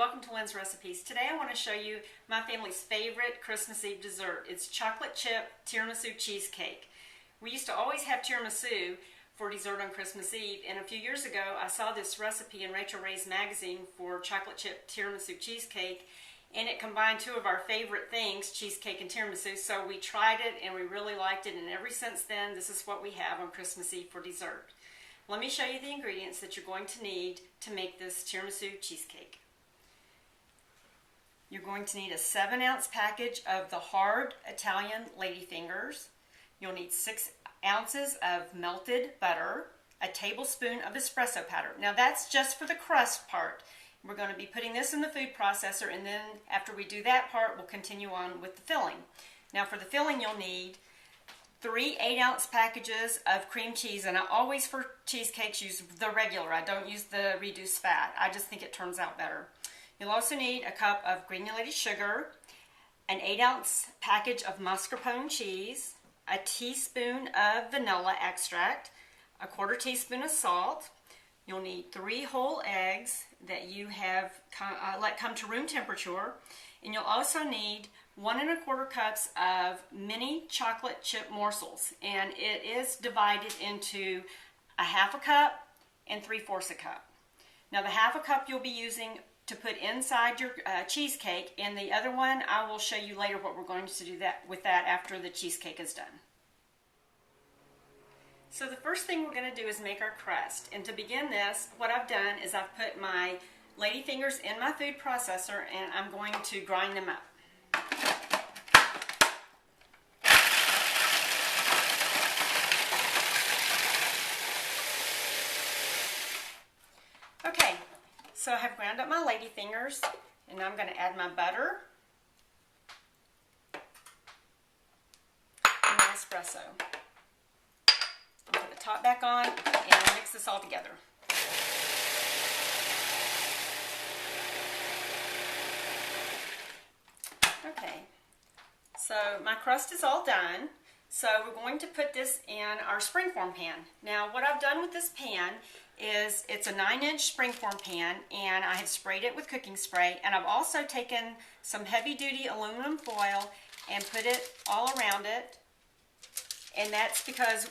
welcome to Lynn's Recipes. Today I want to show you my family's favorite Christmas Eve dessert. It's chocolate chip tiramisu cheesecake. We used to always have tiramisu for dessert on Christmas Eve, and a few years ago I saw this recipe in Rachael's magazine for chocolate chip tiramisu cheesecake, and it combined two of our favorite things, cheesecake and tiramisu, so we tried it and we really liked it, and ever since then this is what we have on Christmas Eve for dessert. Let me show you the ingredients that you're going to need to make this tiramisu cheesecake. You're going to need a 7-ounce package of the hard Italian ladyfingers. You'll need 6 ounces of melted butter, a tablespoon of espresso powder. Now that's just for the crust part. We're going to be putting this in the food processor, and then after we do that part, we'll continue on with the filling. Now for the filling, you'll need 3 8-ounce packages of cream cheese, and I always for cheesecakes use the regular. I don't use the reduced fat. I just think it turns out better. You'll also need a cup of granulated sugar, an 8-ounce package of mascarpone cheese, a teaspoon of vanilla extract, a 1/4 teaspoon of salt. You'll need 3 whole eggs that you have let come to room temperature, and you'll also need 1 1/4 cups of mini chocolate chip morsels, and it is divided into a 1/2 cup and 3/4 cup. Now the 1/2 cup you'll be using to put inside your cheesecake, and the other one I will show you later what we're going to do with that after the cheesecake is done. So the first thing we're going to do is make our crust, and to begin this, what I've done is I've put my ladyfingers in my food processor and I'm going to grind them up. Okay, so I have ground up my ladyfingers, and now I'm going to add my butter and my espresso. I'll put the top back on and mix this all together. Okay, so my crust is all done. So we're going to put this in our springform pan. Now what I've done with this pan is it's a 9-inch springform pan, and I have sprayed it with cooking spray, and I've also taken some heavy-duty aluminum foil and put it all around it, and that's because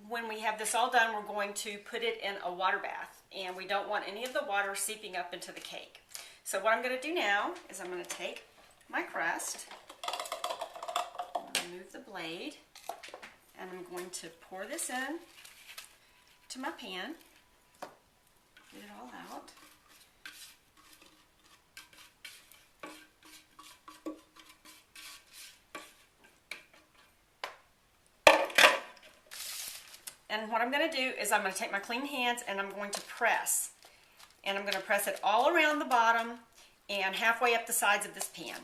when we have this all done, we're going to put it in a water bath, and we don't want any of the water seeping up into the cake. So what I'm going to do now is I'm going to take my crust, remove the blade, and I'm going to pour this in to my pan. Get it all out. And what I'm going to do is I'm going to take my clean hands and I'm going to press. And I'm going to press it all around the bottom and halfway up the sides of this pan.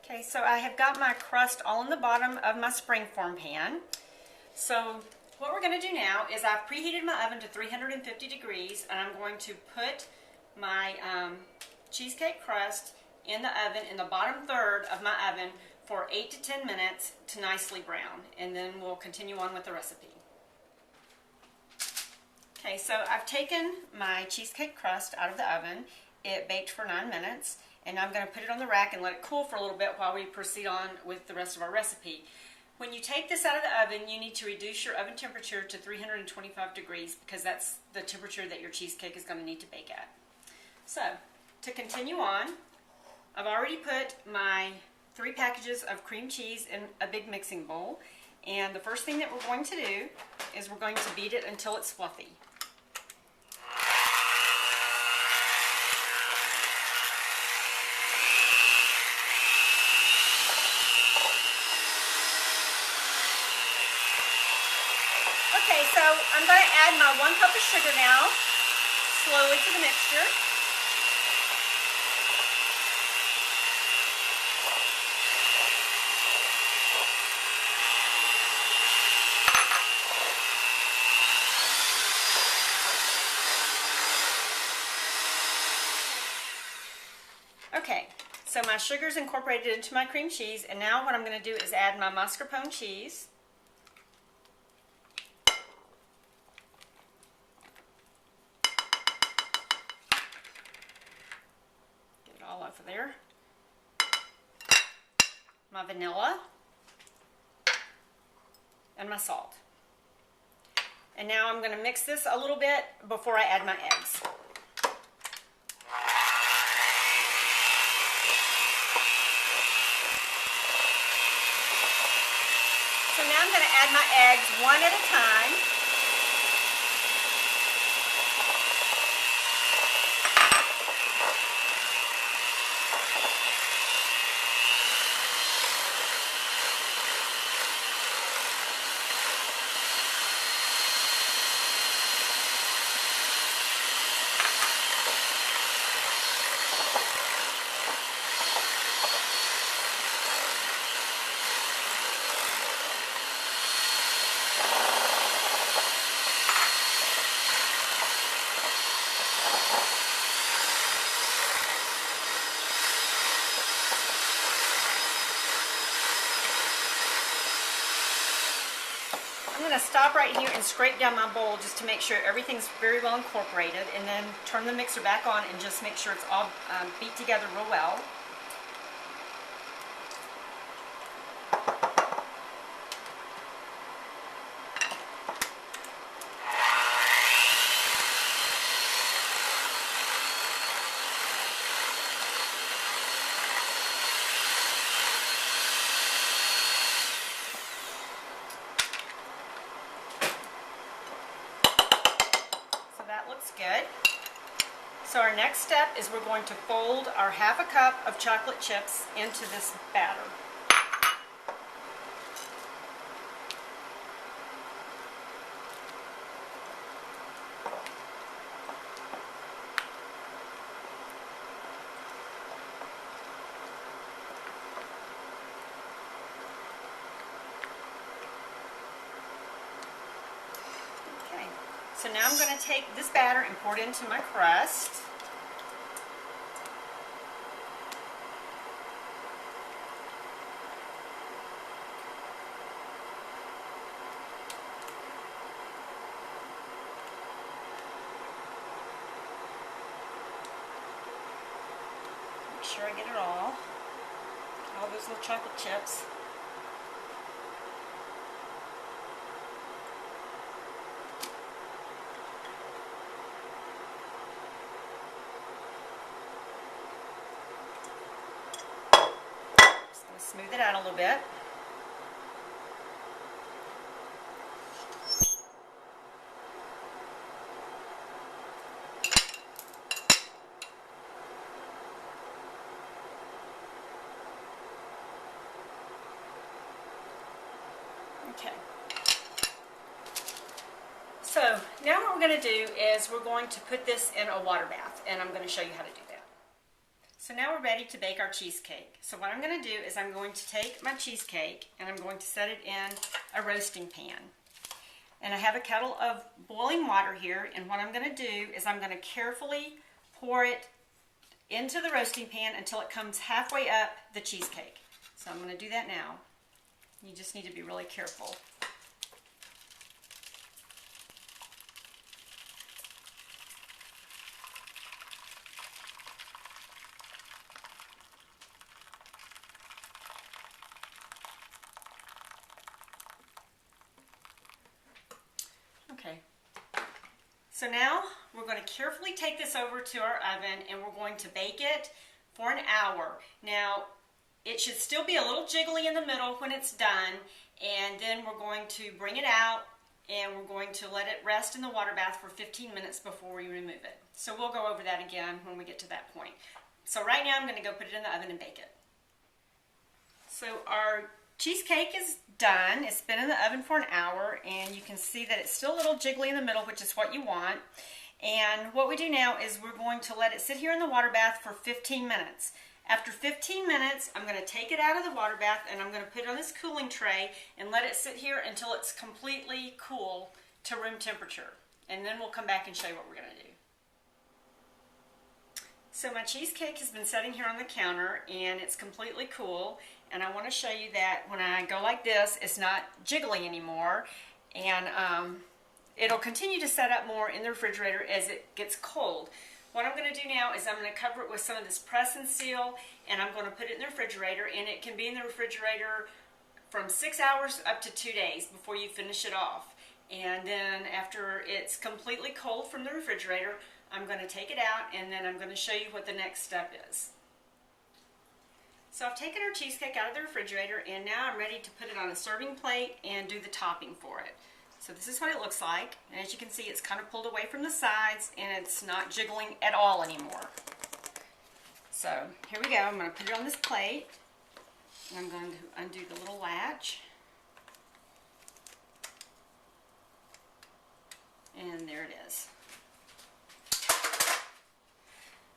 Okay, so I have got my crust all in the bottom of my springform pan. So what we're going to do now is I've preheated my oven to 350 degrees, and I'm going to put my cheesecake crust in the oven in the bottom third of my oven for 8 to 10 minutes to nicely brown, and then we'll continue on with the recipe. Okay, so I've taken my cheesecake crust out of the oven. It baked for 9 minutes, and I'm going to put it on the rack and let it cool for a little bit while we proceed on with the rest of our recipe. When you take this out of the oven, you need to reduce your oven temperature to 325 degrees because that's the temperature that your cheesecake is going to need to bake at. So, to continue on, I've already put my 3 packages of cream cheese in a big mixing bowl, and the first thing that we're going to do is we're going to beat it until it's fluffy. Okay, so I'm going to add my 1 cup of sugar now, slowly to the mixture. Okay, so my sugar's incorporated into my cream cheese, and now what I'm going to do is add my mascarpone cheese. my vanilla, and my salt. And now I'm going to mix this a little bit before I add my eggs. So now I'm going to add my eggs one at a time. I'm going to stop right here and scrape down my bowl just to make sure everything's very well incorporated, and then turn the mixer back on and just make sure it's all beat together real well. That looks good. So our next step is we're going to fold our half a cup of chocolate chips into this batter. So now I'm going to take this batter and pour it into my crust. Make sure I get it all those little chocolate chips. Smooth it out a little bit. Okay. So now what we're going to do is we're going to put this in a water bath, and I'm going to show you how to do that. So now we're ready to bake our cheesecake. So what I'm going to do is I'm going to take my cheesecake and I'm going to set it in a roasting pan. And I have a kettle of boiling water here, and what I'm going to do is I'm going to carefully pour it into the roasting pan until it comes halfway up the cheesecake. So I'm going to do that now. You just need to be really careful. Okay, so now we're going to carefully take this over to our oven and we're going to bake it for an hour. Now, it should still be a little jiggly in the middle when it's done, and then we're going to bring it out and we're going to let it rest in the water bath for 15 minutes before we remove it. So we'll go over that again when we get to that point. So right now I'm going to go put it in the oven and bake it. So our cheesecake is done. It's been in the oven for an hour, and you can see that it's still a little jiggly in the middle, which is what you want. And what we do now is we're going to let it sit here in the water bath for 15 minutes. After 15 minutes, I'm going to take it out of the water bath and I'm going to put it on this cooling tray and let it sit here until it's completely cool to room temperature. And then we'll come back and show you what we're going to do. So my cheesecake has been sitting here on the counter and it's completely cool. And I want to show you that when I go like this, it's not jiggly anymore. And it'll continue to set up more in the refrigerator as it gets cold. What I'm going to do now is I'm going to cover it with some of this press and seal, and I'm going to put it in the refrigerator, and it can be in the refrigerator from 6 hours up to 2 days before you finish it off. And then after it's completely cold from the refrigerator, I'm going to take it out, and then I'm going to show you what the next step is. So I've taken our cheesecake out of the refrigerator, and now I'm ready to put it on a serving plate and do the topping for it. So this is what it looks like, and as you can see, it's kind of pulled away from the sides, and it's not jiggling at all anymore. So here we go. I'm going to put it on this plate, and I'm going to undo the little latch. And there it is.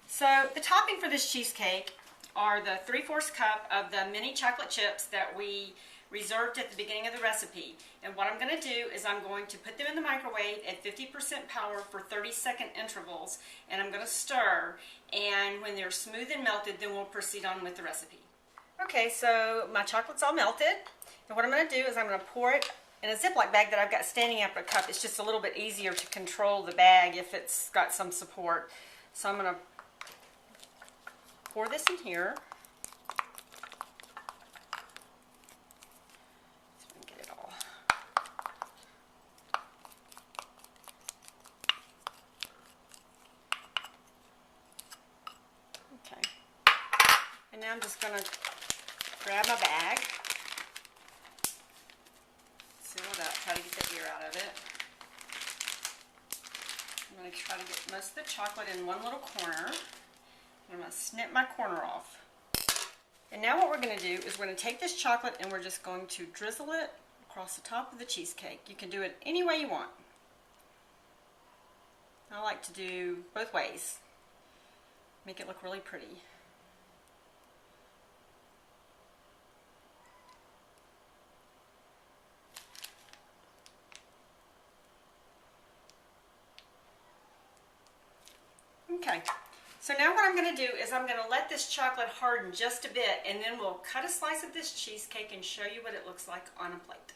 So the topping for this cheesecake are the 3/4 cup of the mini chocolate chips that we reserved at the beginning of the recipe. And what I'm going to do is I'm going to put them in the microwave at 50% power for 30-second intervals, and I'm going to stir, and when they're smooth and melted, then we'll proceed on with the recipe. Okay, so my chocolate's all melted, and what I'm going to do is I'm going to pour it in a Ziploc bag that I've got standing up a cup. It's just a little bit easier to control the bag if it's got some support. So I'm going to pour this in here. And now I'm just going to grab my bag, seal it up, try to get the air out of it. I'm going to try to get most of the chocolate in one little corner. I'm going to snip my corner off. And now what we're going to do is we're going to take this chocolate and we're just going to drizzle it across the top of the cheesecake. You can do it any way you want. I like to do both ways. Make it look really pretty. Okay, so now what I'm going to do is I'm going to let this chocolate harden just a bit, and then we'll cut a slice of this cheesecake and show you what it looks like on a plate.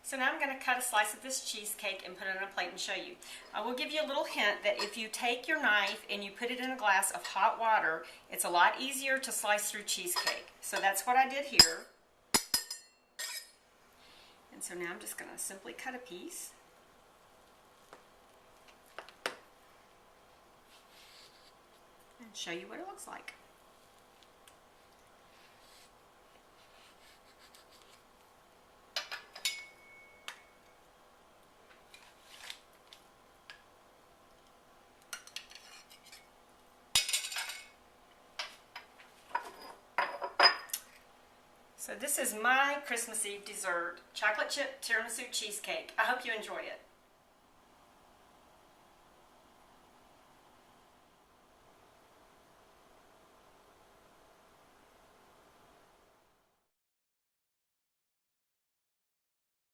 So now I'm going to cut a slice of this cheesecake and put it on a plate and show you. I will give you a little hint that if you take your knife and you put it in a glass of hot water, it's a lot easier to slice through cheesecake. So that's what I did here. And so now I'm just going to simply cut a piece. And show you what it looks like. So this is my Christmas Eve dessert, chocolate chip tiramisu cheesecake. I hope you enjoy it.